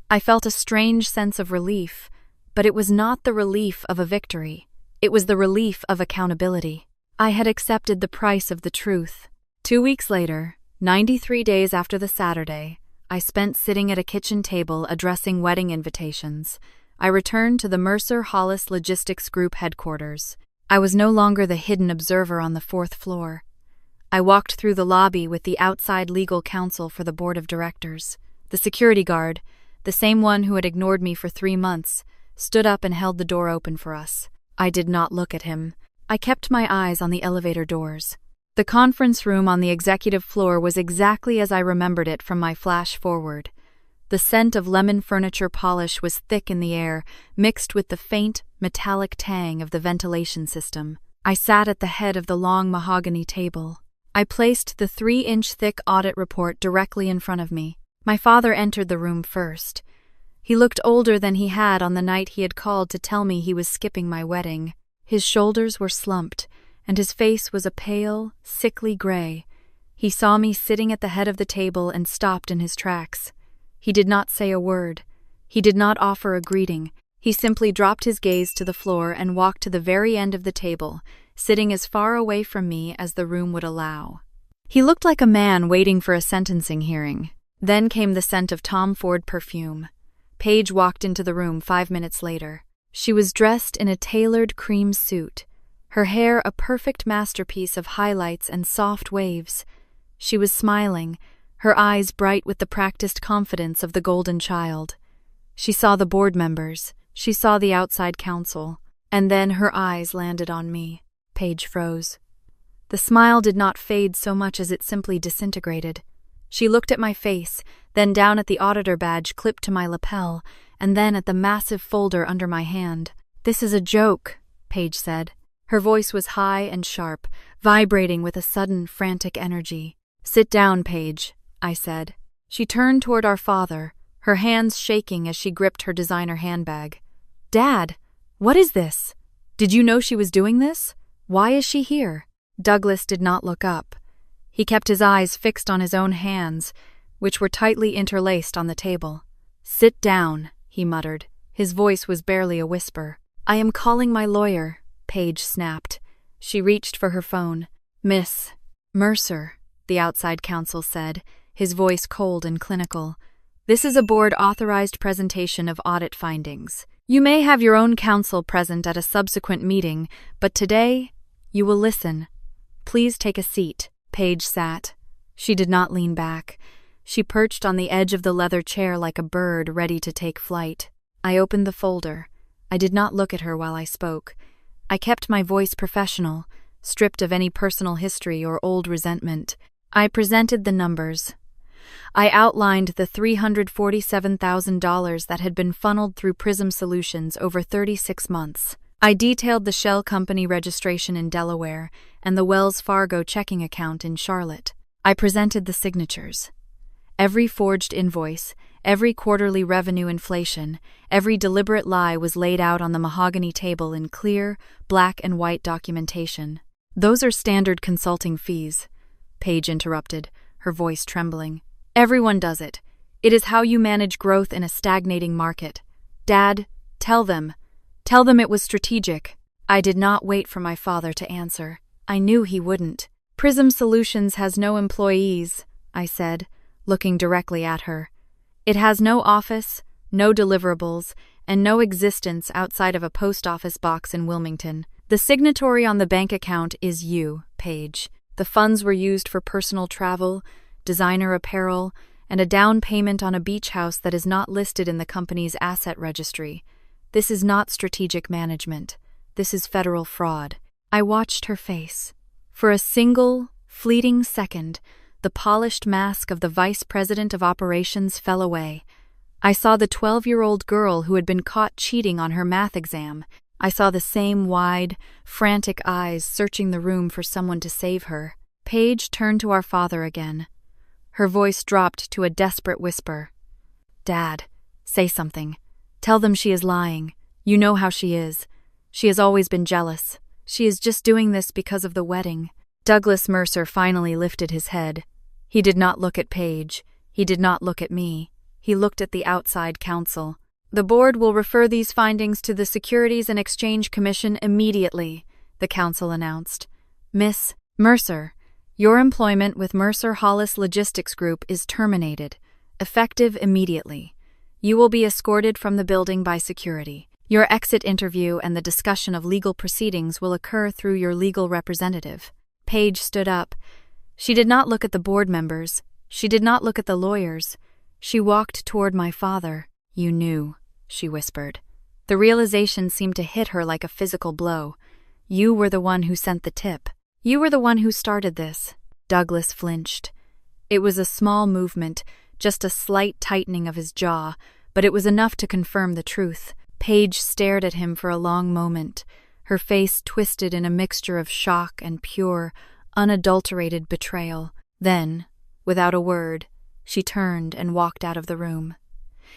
I felt a strange sense of relief, but it was not the relief of a victory. It was the relief of accountability. I had accepted the price of the truth. 2 weeks later, 93 days after the Saturday, I spent sitting at a kitchen table addressing wedding invitations. I returned to the Mercer-Hollis Logistics Group headquarters. I was no longer the hidden observer on the 4th floor. I walked through the lobby with the outside legal counsel for the board of directors. The security guard, the same one who had ignored me for 3 months, stood up and held the door open for us. I did not look at him. I kept my eyes on the elevator doors. The conference room on the executive floor was exactly as I remembered it from my flash forward. The scent of lemon furniture polish was thick in the air, mixed with the faint, metallic tang of the ventilation system. I sat at the head of the long mahogany table. I placed the 3-inch thick audit report directly in front of me. My father entered the room first. He looked older than he had on the night he had called to tell me he was skipping my wedding. His shoulders were slumped, and his face was a pale, sickly gray. He saw me sitting at the head of the table and stopped in his tracks. He did not say a word. He did not offer a greeting. He simply dropped his gaze to the floor and walked to the very end of the table, sitting as far away from me as the room would allow. He looked like a man waiting for a sentencing hearing. Then came the scent of Tom Ford perfume. Paige walked into the room 5 minutes later. She was dressed in a tailored cream suit, her hair a perfect masterpiece of highlights and soft waves. She was smiling, her eyes bright with the practiced confidence of the golden child. She saw the board members, she saw the outside counsel, and then her eyes landed on me. Paige froze. The smile did not fade so much as it simply disintegrated. She looked at my face, then down at the auditor badge clipped to my lapel, and then at the massive folder under my hand. "This is a joke," Paige said. Her voice was high and sharp, vibrating with a sudden, frantic energy. "Sit down, Paige," I said. She turned toward our father, her hands shaking as she gripped her designer handbag. "Dad, what is this? Did you know she was doing this? Why is she here?" Douglas did not look up. He kept his eyes fixed on his own hands, which were tightly interlaced on the table. "Sit down," he muttered. His voice was barely a whisper. "I am calling my lawyer," Paige snapped. She reached for her phone. "Miss Mercer," the outside counsel said, his voice cold and clinical. "This is a board-authorized presentation of audit findings. You may have your own counsel present at a subsequent meeting, but today, you will listen. Please take a seat." Paige sat. She did not lean back. She perched on the edge of the leather chair like a bird ready to take flight. I opened the folder. I did not look at her while I spoke. I kept my voice professional, stripped of any personal history or old resentment. I presented the numbers. I outlined the $347,000 that had been funneled through Prism Solutions over 36 months. I detailed the shell company registration in Delaware and the Wells Fargo checking account in Charlotte. I presented the signatures. Every forged invoice, every quarterly revenue inflation, every deliberate lie was laid out on the mahogany table in clear, black and white documentation. "Those are standard consulting fees," Paige interrupted, her voice trembling. "Everyone does it. It is how you manage growth in a stagnating market. Dad, tell them. Tell them it was strategic." I did not wait for my father to answer. I knew he wouldn't. "Prism Solutions has no employees," I said, looking directly at her. "It has no office, no deliverables, and no existence outside of a post office box in Wilmington. The signatory on the bank account is you, Paige. The funds were used for personal travel, designer apparel, and a down payment on a beach house that is not listed in the company's asset registry. This is not strategic management. This is federal fraud." I watched her face. For a single, fleeting second, the polished mask of the vice president of operations fell away. I saw the 12-year-old girl who had been caught cheating on her math exam. I saw the same wide, frantic eyes searching the room for someone to save her. Paige turned to our father again. Her voice dropped to a desperate whisper. "Dad, say something. Tell them she is lying. You know how she is. She has always been jealous. She is just doing this because of the wedding." Douglas Mercer finally lifted his head. He did not look at Paige. He did not look at me. He looked at the outside counsel. "The board will refer these findings to the Securities and Exchange Commission immediately," the counsel announced. "Miss Mercer, your employment with Mercer Hollis Logistics Group is terminated, effective immediately. You will be escorted from the building by security. Your exit interview and the discussion of legal proceedings will occur through your legal representative." Paige stood up. She did not look at the board members. She did not look at the lawyers. She walked toward my father. "You knew," she whispered. The realization seemed to hit her like a physical blow. "You were the one who sent the tip. You were the one who started this." Douglas flinched. It was a small movement, just a slight tightening of his jaw, but it was enough to confirm the truth. Paige stared at him for a long moment, her face twisted in a mixture of shock and pure, unadulterated betrayal. Then, without a word, she turned and walked out of the room.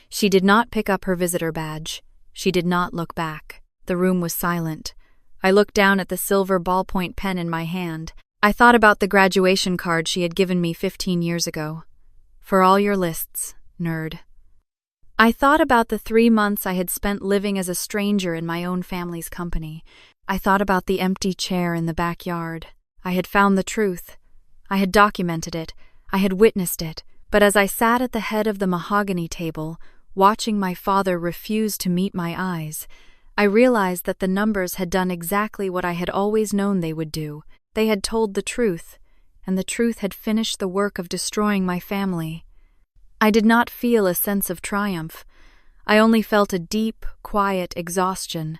She did not pick up her visitor badge. She did not look back. The room was silent. I looked down at the silver ballpoint pen in my hand. I thought about the graduation card she had given me 15 years ago. "For all your lists, nerd." I thought about the 3 months I had spent living as a stranger in my own family's company. I thought about the empty chair in the backyard. I had found the truth. I had documented it. I had witnessed it. But as I sat at the head of the mahogany table, watching my father refuse to meet my eyes, I realized that the numbers had done exactly what I had always known they would do. They had told the truth, and the truth had finished the work of destroying my family. I did not feel a sense of triumph. I only felt a deep, quiet exhaustion.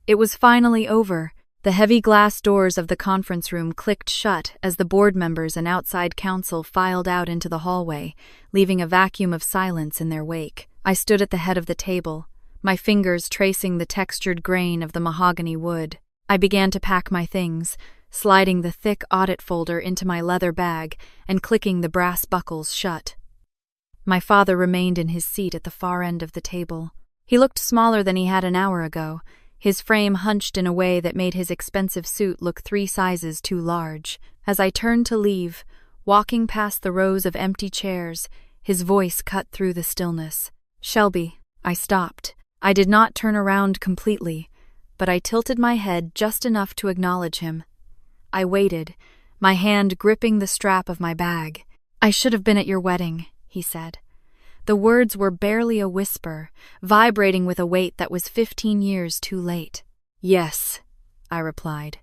It was finally over. The heavy glass doors of the conference room clicked shut as the board members and outside counsel filed out into the hallway, leaving a vacuum of silence in their wake. I stood at the head of the table, my fingers tracing the textured grain of the mahogany wood. I began to pack my things, sliding the thick audit folder into my leather bag and clicking the brass buckles shut. My father remained in his seat at the far end of the table. He looked smaller than he had an hour ago, his frame hunched in a way that made his expensive suit look 3 sizes too large. As I turned to leave, walking past the rows of empty chairs, his voice cut through the stillness. "Shelby." I stopped. I did not turn around completely, but I tilted my head just enough to acknowledge him. I waited, my hand gripping the strap of my bag. "I should have been at your wedding," he said. The words were barely a whisper, vibrating with a weight that was 15 years too late. "Yes," I replied.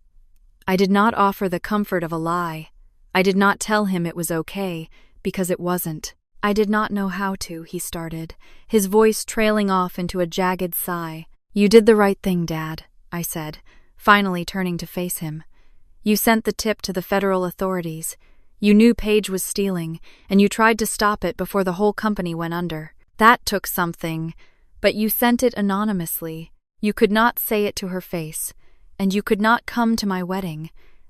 I did not offer the comfort of a lie. I did not tell him it was okay, because it wasn't. "I did not know how to," he started, his voice trailing off into a jagged sigh. "You did the right thing, Dad," I said, finally turning to face him. "You sent the tip to the federal authorities. You knew Paige was stealing, and you tried to stop it before the whole company went under. That took something, but you sent it anonymously. You could not say it to her face, and you could not come to my wedding,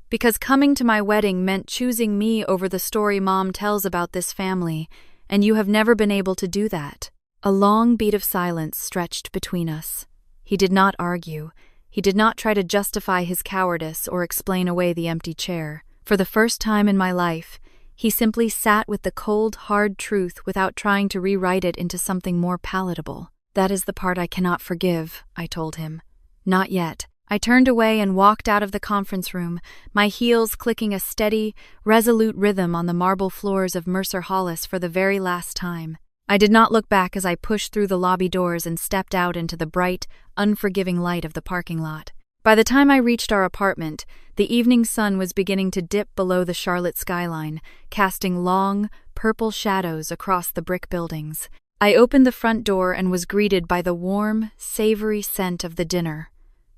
because coming to my wedding meant choosing me over the story Mom tells about this family, and you have never been able to do that." A long beat of silence stretched between us. He did not argue. He did not try to justify his cowardice or explain away the empty chair. For the first time in my life, he simply sat with the cold, hard truth without trying to rewrite it into something more palatable. "That is the part I cannot forgive," I told him. "Not yet." I turned away and walked out of the conference room, my heels clicking a steady, resolute rhythm on the marble floors of Mercer Hollis for the very last time. I did not look back as I pushed through the lobby doors and stepped out into the bright, unforgiving light of the parking lot. By the time I reached our apartment, the evening sun was beginning to dip below the Charlotte skyline, casting long, purple shadows across the brick buildings. I opened the front door and was greeted by the warm, savory scent of the dinner.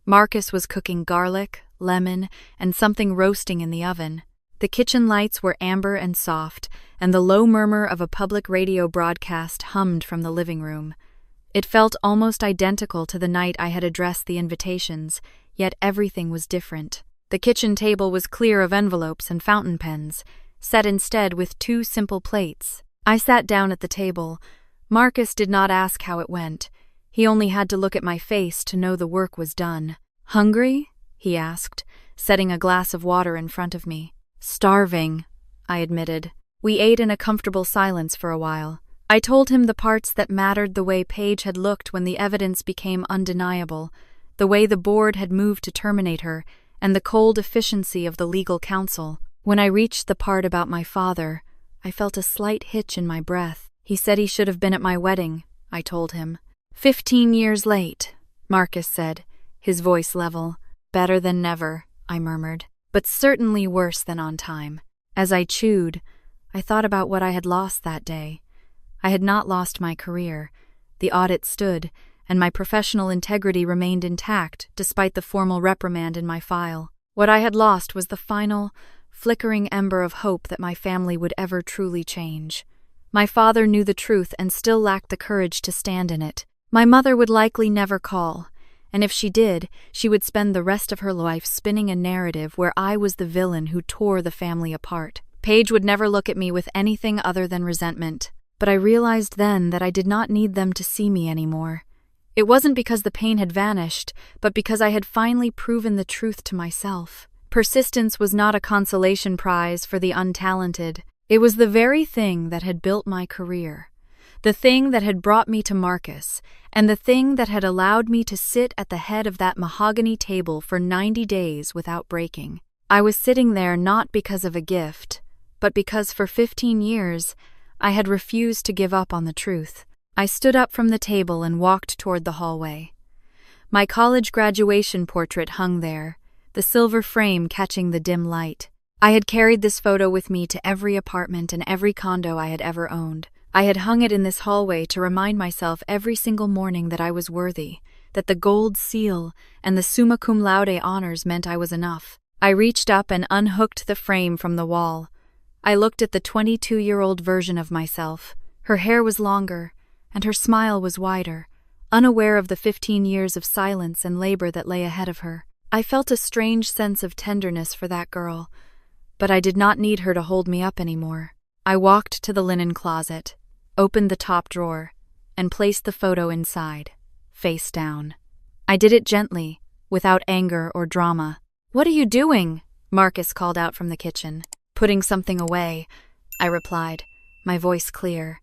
Marcus was cooking garlic, lemon, and something roasting in the oven. The kitchen lights were amber and soft, and the low murmur of a public radio broadcast hummed from the living room. It felt almost identical to the night I had addressed the invitations, yet everything was different. The kitchen table was clear of envelopes and fountain pens, set instead with 2 simple plates. I sat down at the table. Marcus did not ask how it went. He only had to look at my face to know the work was done. "Hungry?" he asked, setting a glass of water in front of me. "Starving," I admitted. We ate in a comfortable silence for a while. I told him the parts that mattered, the way Paige had looked when the evidence became undeniable, the way the board had moved to terminate her, and the cold efficiency of the legal counsel. When I reached the part about my father, I felt a slight hitch in my breath. "He said he should have been at my wedding," I told him. 15 years late," Marcus said, his voice level. "Better than never," I murmured, "but certainly worse than on time." As I chewed, I thought about what I had lost that day. I had not lost my career. The audit stood, and my professional integrity remained intact despite the formal reprimand in my file. What I had lost was the final, flickering ember of hope that my family would ever truly change. My father knew the truth and still lacked the courage to stand in it. My mother would likely never call, and if she did, she would spend the rest of her life spinning a narrative where I was the villain who tore the family apart. Paige would never look at me with anything other than resentment, but I realized then that I did not need them to see me anymore. It wasn't because the pain had vanished, but because I had finally proven the truth to myself. Persistence was not a consolation prize for the untalented. It was the very thing that had built my career, the thing that had brought me to Marcus, and the thing that had allowed me to sit at the head of that mahogany table for 90 days without breaking. I was sitting there not because of a gift, but because for 15 years I had refused to give up on the truth. I stood up from the table and walked toward the hallway. My college graduation portrait hung there, the silver frame catching the dim light. I had carried this photo with me to every apartment and every condo I had ever owned. I had hung it in this hallway to remind myself every single morning that I was worthy, that the gold seal and the summa cum laude honors meant I was enough. I reached up and unhooked the frame from the wall. I looked at the 22-year-old version of myself. Her hair was longer, and her smile was wider, unaware of the 15 years of silence and labor that lay ahead of her. I felt a strange sense of tenderness for that girl, but I did not need her to hold me up anymore. I walked to the linen closet, opened the top drawer, and placed the photo inside, face down. I did it gently, without anger or drama. "What are you doing?" Marcus called out from the kitchen. "Putting something away," I replied, my voice clear.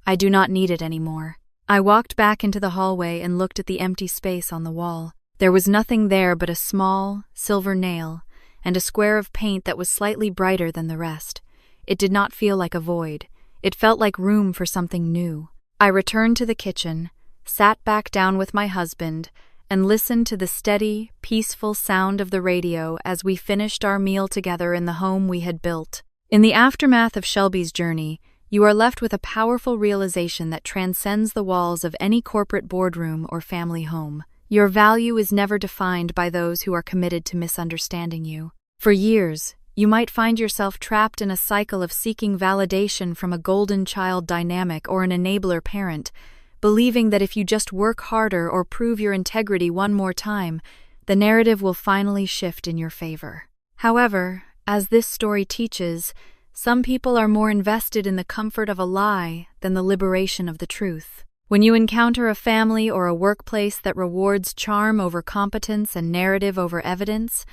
"I do not need it anymore." I walked back into the hallway and looked at the empty space on the wall. There was nothing there but a small, silver nail and a square of paint that was slightly brighter than the rest. It did not feel like a void. It felt like room for something new. I returned to the kitchen, sat back down with my husband, and listened to the steady, peaceful sound of the radio as we finished our meal together in the home we had built. In the aftermath of Shelby's journey, you are left with a powerful realization that transcends the walls of any corporate boardroom or family home. Your value is never defined by those who are committed to misunderstanding you. For years, you might find yourself trapped in a cycle of seeking validation from a golden child dynamic or an enabler parent, believing that if you just work harder or prove your integrity one more time, the narrative will finally shift in your favor. However, as this story teaches, some people are more invested in the comfort of a lie than the liberation of the truth. When you encounter a family or a workplace that rewards charm over competence and narrative over evidence,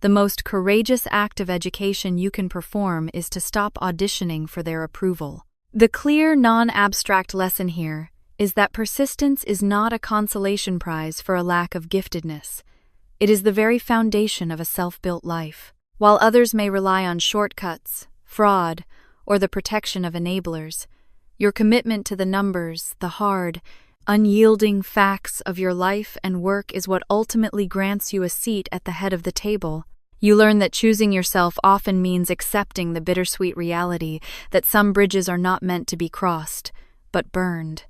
the most courageous act of education you can perform is to stop auditioning for their approval. The clear, non-abstract lesson here is that persistence is not a consolation prize for a lack of giftedness. It is the very foundation of a self-built life. While others may rely on shortcuts, fraud, or the protection of enablers, your commitment to the numbers, the hard, unyielding facts of your life and work is what ultimately grants you a seat at the head of the table. You learn that choosing yourself often means accepting the bittersweet reality that some bridges are not meant to be crossed, but burned,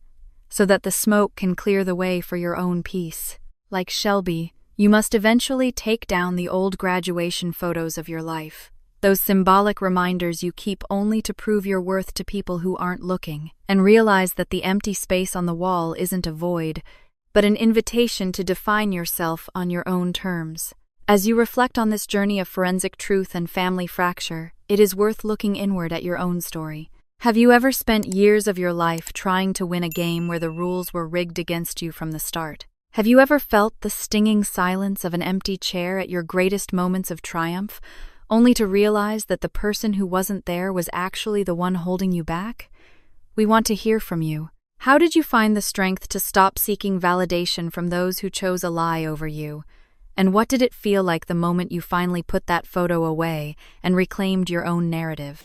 so that the smoke can clear the way for your own peace. Like Shelby, you must eventually take down the old graduation photos of your life, those symbolic reminders you keep only to prove your worth to people who aren't looking, and realize that the empty space on the wall isn't a void, but an invitation to define yourself on your own terms. As you reflect on this journey of forensic truth and family fracture, it is worth looking inward at your own story. Have you ever spent years of your life trying to win a game where the rules were rigged against you from the start? Have you ever felt the stinging silence of an empty chair at your greatest moments of triumph, only to realize that the person who wasn't there was actually the one holding you back? We want to hear from you. How did you find the strength to stop seeking validation from those who chose a lie over you? And what did it feel like the moment you finally put that photo away and reclaimed your own narrative?